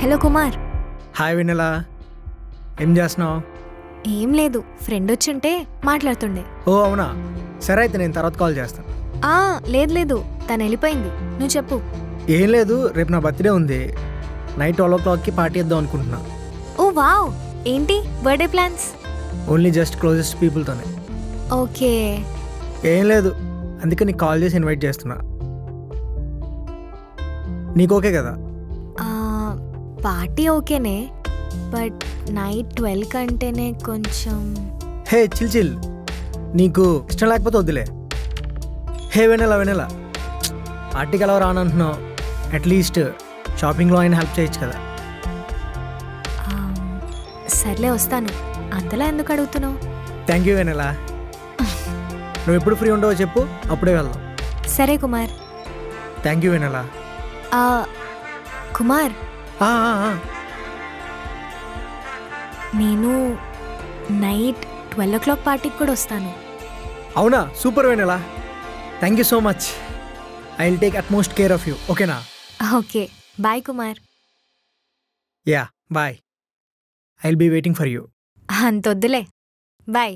Hello Kumar. Hi వెన్నెల, ఏం చేస్తున్నావు? ఏం లేదు, ఫ్రెండ్ వచ్చుంటే మాట్లాడుతుండే. ఓ అవునా, సరే అయితే నేను తర్వాత కాల్ చేస్తాను. లేదు తను వెళ్ళిపోయింది, నువ్వు చెప్పు. ఏం లేదు, రేపు నా బర్త్డే ఉంది. నైట్ 12 o'clockకి పార్టీ ఇద్దాం అనుకుంటున్నా. ఓ వావ్, ఏంటి birthday plans? Only just closest పీపుల్తోనే. ఓకే. ఏం లేదు, అందుకే నీకు కాల్ చేసి ఇన్వైట్ చేస్తున్నా. నీకు ఓకే కదా? పార్టీ ఓకేనే, బట్ నైట్ 12 కంటేనే కొంచెం. హే చిల్, నీకు ఇష్టం లేకపోతే వద్దులే. హే వెన్నెల, పార్టీకి ఎలా రానంటున్నావు? అట్లీస్ట్ షాపింగ్లో అయినా హెల్ప్ చేయొచ్చు కదా. సర్లే వస్తాను, అంతలా ఎందుకు అడుగుతున్నావు? Thank you Vennela. నువ్వు ఎప్పుడు ఫ్రీ ఉండవో చెప్పు, అప్పుడే వెళ్దాం. సరే కుమార్. Thank you Vennela. కుమార్, నేను నైట్ 12 o'clock పార్టీకి కూడా వస్తాను. అవునా, super Vennela. Thank you so much. I will take utmost care of you, ఓకేనా? Okay, bye Kumar. Yeah bye, I will be waiting for you. అంతొద్దులే, బాయ్.